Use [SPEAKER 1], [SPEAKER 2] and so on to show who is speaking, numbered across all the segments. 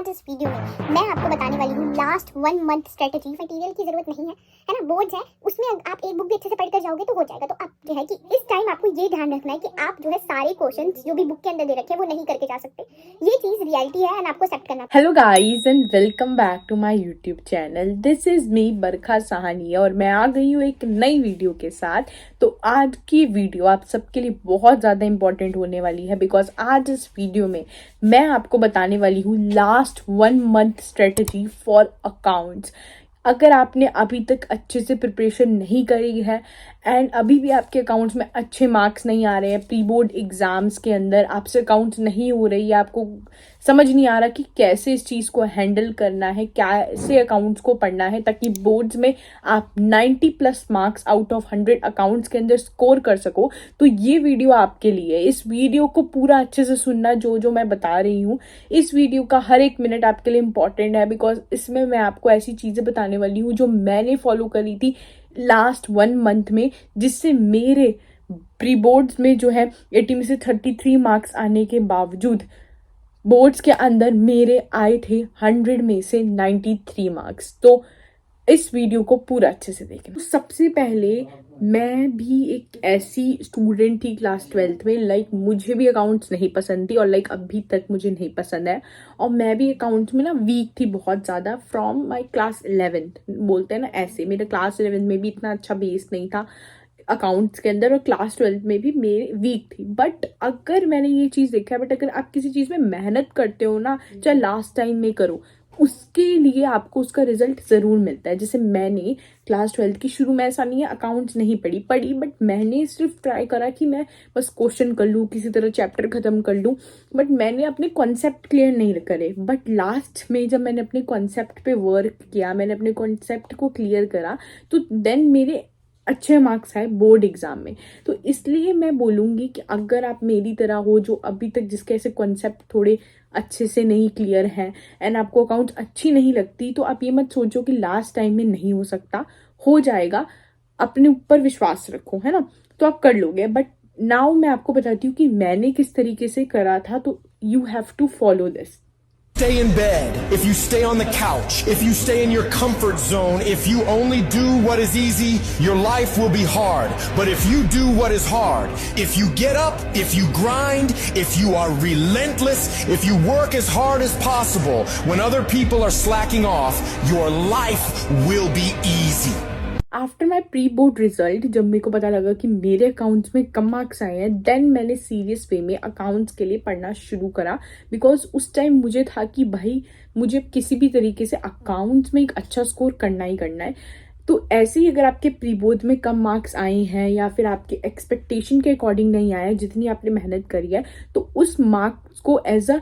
[SPEAKER 1] आज इस वीडियो में मैं आपको बताने वाली हूँ लास्ट 1 मंथ स्ट्रेटेजी। मटेरियल की जरूरत नहीं है ना, बोर्ड्स है उसमें आप एक बुक भी अच्छे से पढ़ कर जाओगे तो हो जाएगा। तो आप जो है कि इस टाइम आपको ये ध्यान रखना है कि आप जो है सारे क्वेश्चंस जो भी बुक के अंदर दे रखे हैं वो नहीं करके जा सकते। ये चीज रियलिटी है एंड आपको एक्सेप्ट करना।
[SPEAKER 2] Hello guys and welcome back to my YouTube channel. This is me Barkha Sahni और मैं आ गई हूँ एक नई वीडियो के साथ। तो आज की वीडियो आप सबके लिए बहुत ज़्यादा इंपॉर्टेंट होने वाली है बिकॉज आज इस वीडियो में मैं आपको बताने वाली हूँ last 1 month strategy for accounts. अगर आपने अभी तक अच्छे से प्रिपरेशन नहीं करी है एंड अभी भी आपके अकाउंट्स में अच्छे मार्क्स नहीं आ रहे हैं, प्री बोर्ड एग्जाम्स के अंदर आपसे अकाउंट्स नहीं हो रही है, आपको समझ नहीं आ रहा कि कैसे इस चीज़ को हैंडल करना है, कैसे अकाउंट्स को पढ़ना है ताकि बोर्ड्स में आप 90+ मार्क्स आउट ऑफ 100 अकाउंट्स के अंदर स्कोर कर सको, तो ये वीडियो आपके लिए। इस वीडियो को पूरा अच्छे से सुनना, जो मैं बता रही हूँ इस वीडियो का हर एक मिनट आपके लिए इंपॉर्टेंट है बिकॉज इसमें मैं आपको ऐसी चीज़ें बताने वाली हूँ जो मैंने फॉलो करी थी लास्ट 1 मंथ में, जिससे मेरे प्री बोर्ड्स में जो है 80 में से 33 मार्क्स आने के बावजूद बोर्ड्स के अंदर मेरे आए थे 100 में से 93 मार्क्स। तो इस वीडियो को पूरा अच्छे से देखना। सबसे पहले मैं भी एक ऐसी स्टूडेंट थी क्लास 12th में, मुझे भी अकाउंट्स नहीं पसंद थी और अभी तक मुझे नहीं पसंद है। और मैं भी अकाउंट्स में ना वीक थी बहुत ज़्यादा फ्रॉम माई क्लास 11th, बोलते हैं ना ऐसे। मेरा क्लास 11 में भी इतना अच्छा बेस नहीं था अकाउंट्स के अंदर और क्लास 12th में भी मेरी वीक थी। बट अगर मैंने ये चीज़ देखा है, बट अगर आप किसी चीज़ में मेहनत करते हो ना, चाहे लास्ट टाइम में करो, उसके लिए आपको उसका रिजल्ट ज़रूर मिलता है। जैसे मैंने क्लास 12th की शुरू में, ऐसा नहीं है अकाउंट्स नहीं पढ़ी बट मैंने सिर्फ ट्राई करा कि मैं बस क्वेश्चन कर लूँ, किसी तरह चैप्टर ख़त्म कर लूँ, बट मैंने अपने कॉन्सेप्ट क्लियर नहीं करे। बट लास्ट में जब मैंने अपने कॉन्सेप्ट पे वर्क किया, मैंने अपने कॉन्सेप्ट को क्लियर करा, तो देन मेरे अच्छे मार्क्स आए बोर्ड एग्जाम में। तो इसलिए मैं बोलूँगी कि अगर आप मेरी तरह हो जो अभी तक जिसके ऐसे कॉन्सेप्ट थोड़े अच्छे से नहीं क्लियर हैं एंड आपको अकाउंट अच्छी नहीं लगती, तो आप ये मत सोचो कि लास्ट टाइम में नहीं हो सकता, हो जाएगा। अपने ऊपर विश्वास रखो, है ना, तो आप कर लोगे। बट नाउ मैं आपको बताती हूँ कि मैंने किस तरीके से करा था, तो you have to follow this.
[SPEAKER 3] Stay in bed, if you stay on the couch, if you stay in your comfort zone, if you only do what is easy, your life will be hard. But if you do what is hard, if you get up, if you grind, if you are relentless, if you work as hard as possible, when other people are slacking off, your life will be easy.
[SPEAKER 2] After my pre board result, जब मेरे को पता लगा कि मेरे accounts में कम marks आए हैं, देन मैंने सीरियस वे में अकाउंट्स के लिए पढ़ना शुरू करा बिकॉज उस टाइम मुझे था कि भाई मुझे किसी भी तरीके से अकाउंट्स में एक अच्छा स्कोर करना ही करना है। तो ऐसे ही अगर आपके प्री बोर्ड में कम मार्क्स आए हैं या फिर आपके एक्सपेक्टेशन के अकॉर्डिंग नहीं आया जितनी आपने मेहनत करी है, तो उस मार्क्स को एज अ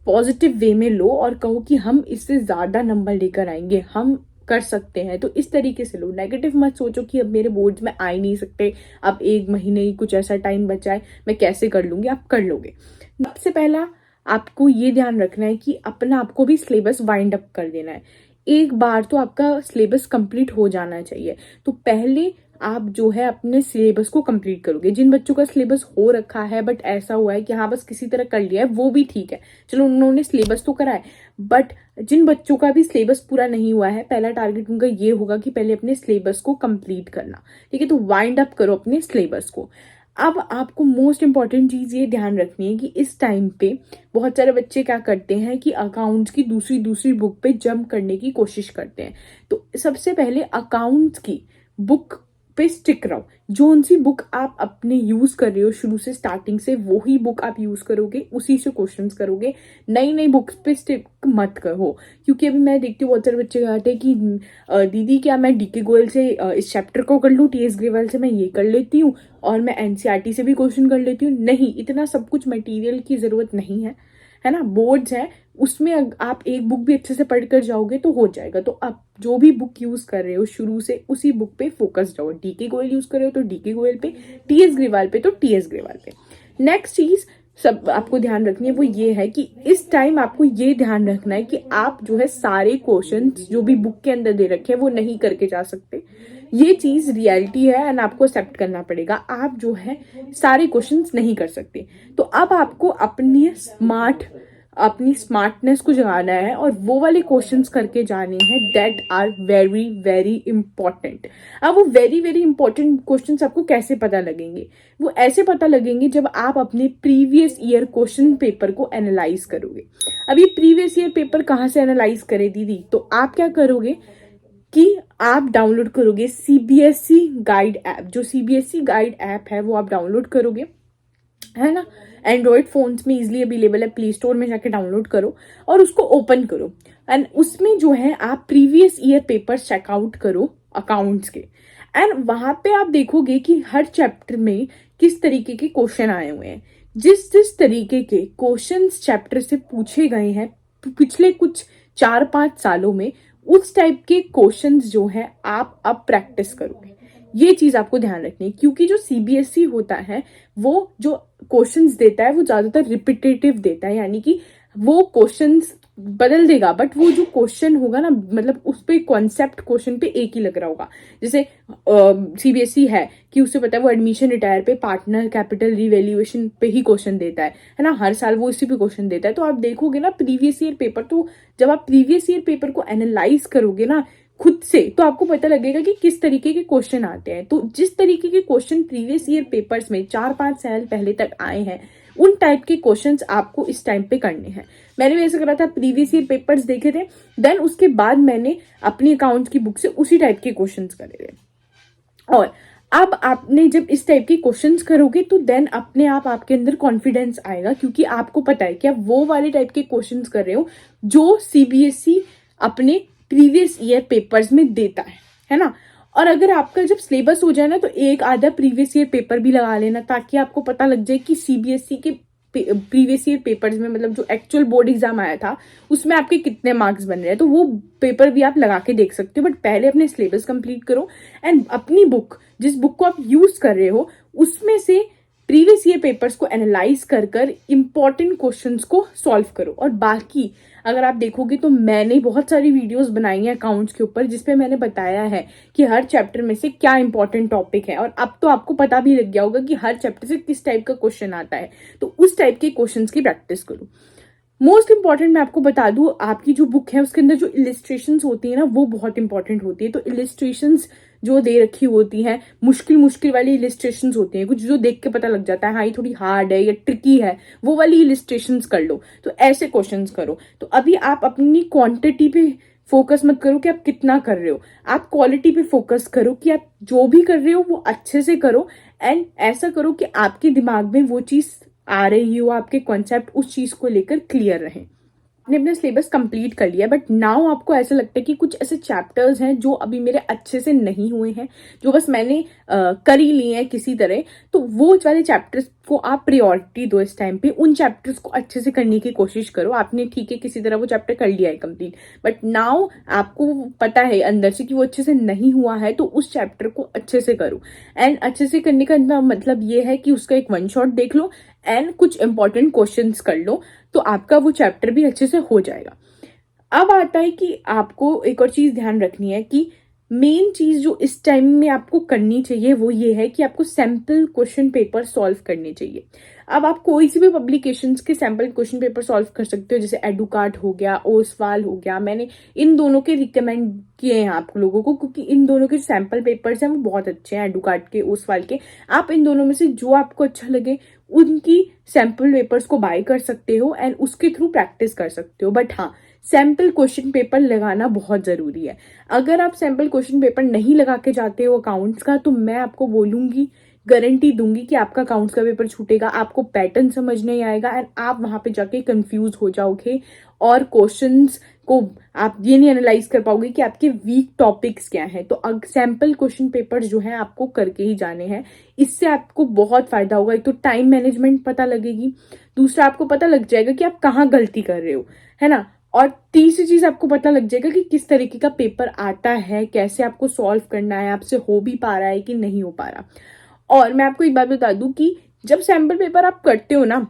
[SPEAKER 2] पॉजिटिव वे में लो और कहो कि हम इससे ज़्यादा नंबर लेकर आएंगे, हम कर सकते हैं। तो इस तरीके से लो, नेगेटिव मत सोचो कि अब मेरे बोर्ड्स में आ ही नहीं सकते, अब 1 महीने ही कुछ ऐसा टाइम बचा है, मैं कैसे कर लूँगी। आप कर लोगे। सबसे पहला आपको ये ध्यान रखना है कि अपना आपको भी सिलेबस वाइंड अप कर देना है। एक बार तो आपका सिलेबस कंप्लीट हो जाना चाहिए। तो पहले आप जो है अपने सिलेबस को कंप्लीट करोगे। जिन बच्चों का सिलेबस हो रखा है बट ऐसा हुआ है कि हाँ बस किसी तरह कर लिया है, वो भी ठीक है, चलो उन्होंने सिलेबस तो करा है। बट जिन बच्चों का भी सिलेबस पूरा नहीं हुआ है, पहला टारगेट उनका ये होगा कि पहले अपने सिलेबस को कंप्लीट करना, ठीक है। तो वाइंड अप करो अपने सिलेबस को। अब आपको मोस्ट इंपॉर्टेंट चीज़ ये ध्यान रखनी है कि इस टाइम पे बहुत सारे बच्चे क्या करते हैं कि अकाउंट्स की दूसरी बुक पे जंप करने की कोशिश करते हैं। तो सबसे पहले अकाउंट्स की बुक पे स्टिक रहो। जो उनसी बुक आप अपने यूज कर रहे हो शुरू से, स्टार्टिंग से, वही बुक आप यूज करोगे, उसी से क्वेश्चंस करोगे। नई बुक्स पे स्टिक मत करो, क्योंकि अभी मैं देखती हूँ बहुत सारे बच्चे कहते हैं कि दीदी क्या मैं डीके गोयल से इस चैप्टर को कर लूँ, टीएस ग्रेवाल से मैं ये कर लेती हूँ और मैं एनसीईआरटी से भी क्वेश्चन कर लेती हूँ। नहीं, इतना सब कुछ मटेरियल की जरूरत नहीं है ना। बोर्ड्स है, उसमें आप एक बुक भी अच्छे से पढ़ कर जाओगे तो हो जाएगा। तो आप जो भी बुक यूज कर रहे हो शुरू से उसी बुक पे फोकस रहो। डीके गोयल यूज कर रहे हो तो डीके गोयल पे, टीएस ग्रेवाल पे तो टीएस ग्रेवाल पे। नेक्स्ट चीज सब आपको ध्यान रखनी है वो ये है कि इस टाइम आपको ये ध्यान रखना है कि आप जो है सारे क्वेश्चंस जो भी बुक के अंदर दे रखे हैं वो नहीं करके जा सकते। ये चीज रियलिटी है एंड आपको एक्सेप्ट करना पड़ेगा। आप जो है सारे क्वेश्चंस नहीं कर सकते। तो अब आपको अपनी स्मार्ट अपनी स्मार्टनेस को जगाना है और वो वाले क्वेश्चंस करके जाने हैं that are very very important. अब वो वेरी वेरी इंपॉर्टेंट क्वेश्चंस आपको कैसे पता लगेंगे? वो ऐसे पता लगेंगे जब आप अपने प्रीवियस ईयर क्वेश्चन पेपर को एनालाइज करोगे। अब ये प्रीवियस ईयर पेपर कहाँ से एनालाइज करे दीदी? तो आप क्या करोगे कि आप डाउनलोड करोगे सीबीएसई गाइड ऐप। जो सीबीएसई गाइड ऐप है वो आप डाउनलोड करोगे, है ना। एंड्रॉयड फोन्स में इजीली अवेलेबल है, प्ले स्टोर में जाके डाउनलोड करो और उसको ओपन करो एंड उसमें जो है आप प्रीवियस ईयर पेपर चेकआउट करो अकाउंट्स के। एंड वहां पे आप देखोगे कि हर चैप्टर में किस तरीके के क्वेश्चन आए हुए हैं। जिस जिस तरीके के क्वेश्चंस चैप्टर से पूछे गए हैं पिछले कुछ 4-5 सालों में, उस टाइप के क्वेश्चंस जो है आप अब प्रैक्टिस करोगे। ये चीज आपको ध्यान रखनी है, क्योंकि जो सीबीएसई होता है वो जो क्वेश्चंस देता है वो ज्यादातर रिपीटेटिव देता है, यानी कि वो क्वेश्चंस बदल देगा बट वो जो क्वेश्चन होगा ना, मतलब उस पे कॉन्सेप्ट क्वेश्चन पे एक ही लग रहा होगा। जैसे सीबीएसई है कि उससे पता है वो एडमिशन रिटायर पे पार्टनर कैपिटल रिवैल्यूएशन पे ही क्वेश्चन देता है ना, हर साल वो इसी पे क्वेश्चन देता है। तो आप देखोगे ना प्रीवियस ईयर पेपर, तो जब आप प्रीवियस ईयर पेपर को एनालाइज करोगे ना खुद से, तो आपको पता लगेगा कि किस तरीके के क्वेश्चन आते हैं। तो जिस तरीके के क्वेश्चन प्रीवियस ईयर पेपर्स में 4-5 साल पहले तक आए हैं, उन टाइप के क्वेश्चंस आपको इस टाइम पे करने हैं। मैंने भी ऐसा करा था, प्रीवियस ईयर पेपर्स देखे थे, देन उसके बाद मैंने अपनी अकाउंट की बुक से उसी टाइप के क्वेश्चंस करे थे। और अब आपने जब इस टाइप के क्वेश्चंस करोगे तो देन अपने आप आपके अंदर कॉन्फिडेंस आएगा, क्योंकि आपको पता है कि आप वो वाले टाइप के क्वेश्चंस कर रहे हो जो सीबीएसई अपने प्रीवियस ईयर पेपर्स में देता है ना। और अगर आपका जब सिलेबस हो जाए ना तो एक आधा प्रीवियस ईयर पेपर भी लगा लेना, ताकि आपको पता लग जाए कि सीबीएसई के प्रीवियस ईयर पेपर्स में, मतलब जो एक्चुअल बोर्ड एग्जाम आया था उसमें आपके कितने मार्क्स बन रहे हैं। तो वो पेपर भी आप लगा के देख सकते हो, बट पहले अपने सिलेबस कंप्लीट करो एंड अपनी बुक, जिस बुक को आप यूज कर रहे हो उसमें से प्रीवियस ईयर पेपर्स को एनालाइज कर कर इंपॉर्टेंट क्वेश्चंस को सॉल्व करो। और बाकी अगर आप देखोगे तो मैंने बहुत सारी वीडियोस बनाई हैं अकाउंट्स के ऊपर, जिसपे मैंने बताया है कि हर चैप्टर में से क्या इंपॉर्टेंट टॉपिक है। और अब तो आपको पता भी लग गया होगा कि हर चैप्टर से किस टाइप का क्वेश्चन आता है, तो उस टाइप के क्वेश्चंस की प्रैक्टिस करो। मोस्ट इंपॉर्टेंट मैं आपको बता दूं, आपकी जो बुक है उसके अंदर जो इलिस्ट्रेशंस होती है ना वो बहुत इंपॉर्टेंट होती है। तो इलिस्ट्रेशंस जो दे रखी होती हैं, मुश्किल वाली इलिस्ट्रेशंस होती हैं, कुछ जो देख के पता लग जाता है हाँ ये थोड़ी हार्ड है या ट्रिकी है, वो वाली इलिस्ट्रेशंस कर लो। तो ऐसे क्वेश्चंस करो। तो अभी आप अपनी क्वांटिटी पे फोकस मत करो कि आप कितना कर रहे हो, आप क्वालिटी पे फोकस करो कि आप जो भी कर रहे हो वो अच्छे से करो। एंड ऐसा करो कि आपके दिमाग में वो चीज आ रही हो, आपके कॉन्सेप्ट उस चीज को लेकर क्लियर रहे। आपने अपना सिलेबस कंप्लीट कर लिया, बट नाउ आपको ऐसा लगता है कि कुछ ऐसे चैप्टर्स हैं जो अभी मेरे अच्छे से नहीं हुए हैं, जो बस मैंने कर ही लिए हैं किसी तरह। तो वो वाले चैप्टर्स को आप प्रायोरिटी दो इस टाइम पे, उन चैप्टर्स को अच्छे से करने की कोशिश करो। आपने ठीक है किसी तरह वो चैप्टर कर लिया है कंप्लीट, बट नाउ आपको पता है अंदर से कि वो अच्छे से नहीं हुआ है, तो उस चैप्टर को अच्छे से करो। एंड अच्छे से करने का मतलब ये है कि उसका एक वन शॉट देख लो एंड कुछ इंपॉर्टेंट क्वेश्चंस कर लो, तो आपका वो चैप्टर भी अच्छे से हो जाएगा। अब आता है कि आपको एक और चीज ध्यान रखनी है कि मेन चीज जो इस टाइम में आपको करनी चाहिए वो ये है कि आपको सैम्पल क्वेश्चन पेपर सॉल्व करने चाहिए। अब आप कोई सी भी पब्लिकेशंस के सैम्पल क्वेश्चन पेपर सॉल्व कर सकते हो, जैसे एडुकार्ट हो गया, ओसवाल हो गया। मैंने इन दोनों के रिकमेंड किए हैं आप लोगों को, क्योंकि इन दोनों के सैम्पल पेपर्स हैं वो बहुत अच्छे हैं, एडुकार्ट के, ओसवाल के। आप इन दोनों में से जो आपको अच्छा लगे उनकी सैम्पल पेपर्स को बाय कर सकते हो एंड उसके थ्रू प्रैक्टिस कर सकते हो। बट हाँ, सैम्पल क्वेश्चन पेपर लगाना बहुत जरूरी है। अगर आप सैम्पल क्वेश्चन पेपर नहीं लगा के जाते हो अकाउंट्स का, तो मैं आपको बोलूंगी, गारंटी दूंगी कि आपका अकाउंट्स का पेपर छूटेगा, आपको पैटर्न समझ नहीं आएगा एंड आप वहां पे जाके कंफ्यूज हो जाओगे और क्वेश्चंस को आप ये नहीं एनालाइज कर पाओगे कि आपके वीक टॉपिक्स क्या हैं। तो सैम्पल क्वेश्चन पेपर जो है आपको करके ही जाने हैं, इससे आपको बहुत फायदा होगा। एक तो टाइम मैनेजमेंट पता लगेगी, दूसरा आपको पता लग जाएगा कि आप कहाँ गलती कर रहे हो, है ना, और तीसरी चीज आपको पता लग जाएगा कि किस तरीके का पेपर आता है, कैसे आपको सॉल्व करना है, आपसे हो भी पा रहा है कि नहीं हो पा रहा। और मैं आपको एक बात बता दूं कि जब सैम्पल पेपर आप करते हो ना,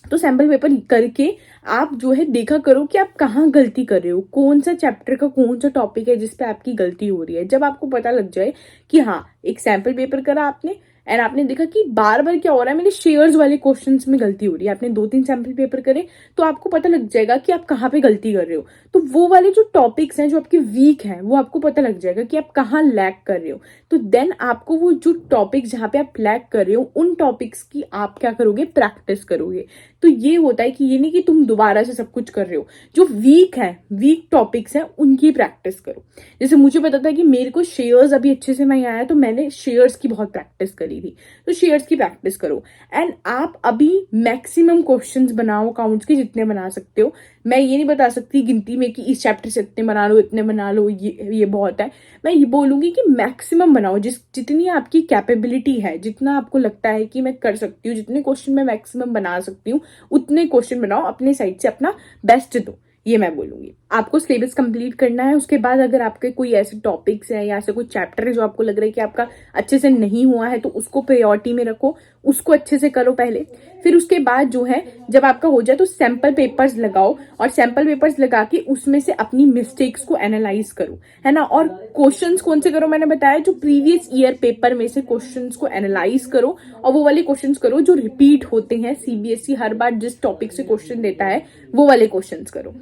[SPEAKER 2] तो सैम्पल पेपर करके आप जो है देखा करो कि आप कहाँ गलती कर रहे हो, कौन सा चैप्टर का कौन सा टॉपिक है जिसपे आपकी गलती हो रही है। जब आपको पता लग जाए कि हाँ एक सैम्पल पेपर करा आपने एंड आपने देखा कि बार बार क्या हो रहा है, मेरे शेयर्स वाले क्वेश्चंस में गलती हो रही है। आपने 2-3 सैम्पल पेपर करे तो आपको पता लग जाएगा कि आप कहाँ पे गलती कर रहे हो। तो वो वाले जो टॉपिक्स हैं जो आपके वीक हैं वो आपको पता लग जाएगा कि आप कहाँ लैग कर रहे हो। तो देन आपको वो जो टॉपिक्स जहाँ पे आप लैग कर रहे हो उन टॉपिक्स की आप क्या करोगे, प्रैक्टिस करोगे। तो ये होता है कि ये नहीं कि तुम दोबारा से सब कुछ कर रहे हो, जो वीक टॉपिक्स हैं उनकी प्रैक्टिस करो। जैसे मुझे पता था कि मेरे को शेयर्स अभी अच्छे से नहीं आया, तो मैंने शेयर्स की बहुत प्रैक्टिस करी थी, तो शेयर्स की प्रैक्टिस करो। एंड आप अभी मैक्सिमम क्वेश्चंस बनाओ अकाउंट्स के, जितने बना सकते हो। मैं ये नहीं बता सकती गिनती में कि इस चैप्टर से इतने बना लो, इतने बना लो, ये बहुत है। मैं ये बोलूंगी कि मैक्सिमम बनाओ, जितनी आपकी कैपेबिलिटी है, जितना आपको लगता है कि मैं कर सकती हूँ, जितने क्वेश्चन मैं मैक्सिमम बना सकती हूँ उतने क्वेश्चन बनाओ, अपने साइड से अपना बेस्ट दो, ये मैं बोलूंगी। आपको सिलेबस कंप्लीट करना है। उसके बाद अगर आपके कोई ऐसे टॉपिक्स है या ऐसे कोई चैप्टर है जो आपको लग रहा है कि आपका अच्छे से नहीं हुआ है, तो उसको प्रायोरिटी में रखो, उसको अच्छे से करो पहले। फिर उसके बाद जो है जब आपका हो जाए तो सैंपल पेपर्स लगाओ, और सैंपल पेपर्स लगा के उसमें से अपनी मिस्टेक्स को एनालाइज करो, है ना। और क्वेश्चंस कौन से करो, मैंने बताया जो प्रीवियस ईयर पेपर में से क्वेश्चंस को एनालाइज करो, और वो वाले क्वेश्चंस करो जो रिपीट होते हैं। सीबीएसई हर बार जिस टॉपिक से क्वेश्चन देता है वो वाले क्वेश्चंस करो।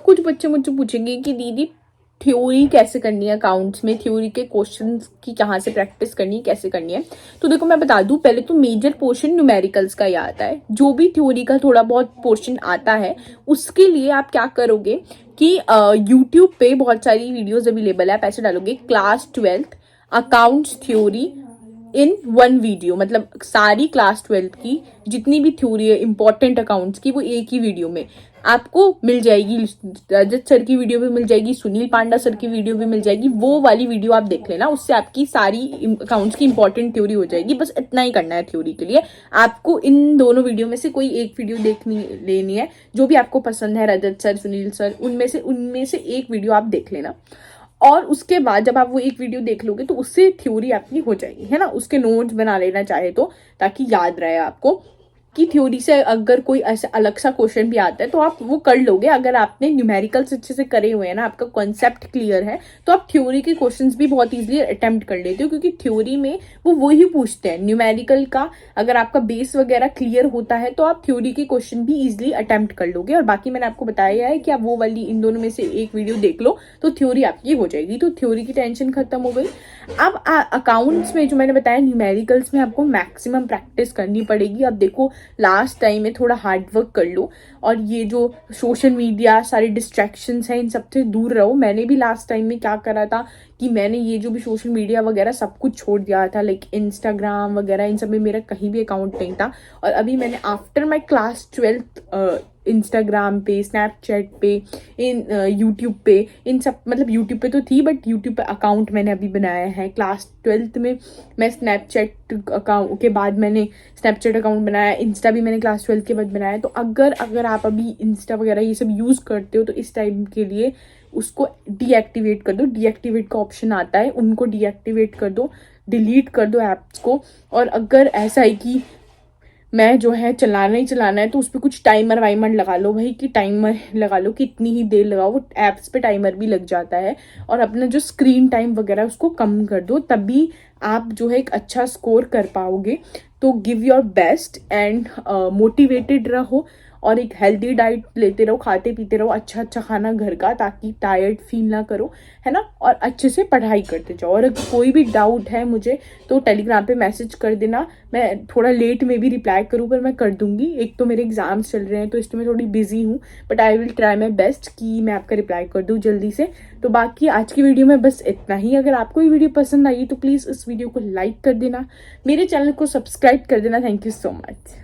[SPEAKER 2] कुछ बच्चे मुझसे पूछेंगे कि दीदी थ्योरी कैसे करनी है, अकाउंट्स में थ्योरी के क्वेश्चंस की कहाँ से प्रैक्टिस करनी है, कैसे करनी है। तो देखो मैं बता दूं, पहले तो मेजर पोर्शन न्यूमेरिकल्स का ही आता है। जो भी थ्योरी का थोड़ा बहुत पोर्शन आता है उसके लिए आप क्या करोगे कि यूट्यूब पे बहुत सारी वीडियोस अवेलेबल है, आप ऐसे डालोगे क्लास 12th अकाउंट्स थ्योरी इन 1 वीडियो, मतलब सारी क्लास 12th की जितनी भी थ्योरी है इंपॉर्टेंट अकाउंट्स की, वो एक ही वीडियो में आपको मिल जाएगी। रजत सर की वीडियो भी मिल जाएगी, सुनील पांडा सर की वीडियो भी मिल जाएगी। वो वाली वीडियो आप देख लेना, उससे आपकी सारी अकाउंट्स की इंपॉर्टेंट थ्योरी हो जाएगी। बस इतना ही करना है थ्योरी के लिए। आपको इन दोनों वीडियो में से कोई एक वीडियो लेनी है, जो भी आपको पसंद है, रजत सर, सुनील सर, उनमें से एक वीडियो आप देख लेना। और उसके बाद जब आप वो एक वीडियो देख लोगे तो उससे थ्योरी आपकी हो जाएगी, है ना। उसके नोट्स बना लेना चाहे तो, ताकि याद रहे आपको कि थ्योरी से अगर कोई ऐसा अलग सा क्वेश्चन भी आता है तो आप वो कर लोगे। अगर आपने न्यूमेरिकल्स अच्छे से करे हुए हैं ना, आपका कॉन्सेप्ट क्लियर है, तो आप थ्योरी के क्वेश्चंस भी बहुत इजीली अटेम्प्ट कर लेते हो, क्योंकि थ्योरी में वो वही पूछते हैं। न्यूमेरिकल का अगर आपका बेस वगैरह क्लियर होता है तो आप थ्योरी के क्वेश्चन भी इजीली अटेम्प्ट कर लोगे। और बाकी मैंने आपको बताया है कि आप वो वाली इन दोनों में से एक वीडियो देख लो तो थ्योरी आपकी हो जाएगी। तो थ्योरी की टेंशन खत्म हो गई। अब अकाउंट्स में जो मैंने बताया न्यूमेरिकल्स में आपको मैक्सिमम प्रैक्टिस करनी पड़ेगी। अब देखो लास्ट टाइम में थोड़ा हार्ड वर्क कर लो, और ये जो सोशल मीडिया सारे डिस्ट्रैक्शंस हैं इन सब से दूर रहो। मैंने भी लास्ट टाइम में क्या करा था कि मैंने ये जो भी सोशल मीडिया वगैरह सब कुछ छोड़ दिया था, लाइक इंस्टाग्राम वगैरह, इन सब में मेरा कहीं भी अकाउंट नहीं था। और अभी मैंने after my class 12th Instagram पे, स्नैपचैट पे, इन यूट्यूब पे, इन सब, मतलब यूट्यूब पे तो थी बट यूट्यूब पे अकाउंट मैंने अभी बनाया है। क्लास 12th में मैं स्नैपचैट अकाउंट के बाद मैंने स्नैपचैट अकाउंट बनाया, इंस्टा भी मैंने क्लास 12th के बाद बनाया। तो अगर आप अभी इंस्टा वगैरह ये सब यूज़ करते हो तो इस टाइम के लिए उसको डीएक्टिवेट कर दो। डीएक्टिवेट का ऑप्शन आता है, उनको डीएक्टिवेट कर दो, डिलीट कर दो ऐप्स को। और अगर ऐसा है कि मैं जो है चलाना है तो उस पर कुछ टाइमर वाइमर लगा लो भाई, कि टाइमर लगा लो कि इतनी ही देर लगाओ। वो ऐप्स पे टाइमर भी लग जाता है। और अपना जो स्क्रीन टाइम वगैरह उसको कम कर दो, तभी आप जो है एक अच्छा स्कोर कर पाओगे। तो give your best and motivated रहो, और एक हेल्दी डाइट लेते रहो, खाते पीते रहो अच्छा खाना घर का, ताकि टायर्ड फील ना करो, है ना। और अच्छे से पढ़ाई करते जाओ। और अगर कोई भी डाउट है मुझे तो टेलीग्राम पे मैसेज कर देना। मैं थोड़ा लेट में भी रिप्लाई करूँ पर मैं कर दूंगी। एक तो मेरे एग्जाम्स चल रहे हैं तो इसमें मैं थोड़ी बिजी हूँ, but I will try my best कि मैं आपका रिप्लाई कर दूँ जल्दी से। तो बाकी आज की वीडियो में बस इतना ही। अगर आपको ये वीडियो पसंद आई तो प्लीज़ इस वीडियो को लाइक कर देना, मेरे चैनल को सब्सक्राइब कर देना। Thank you so much.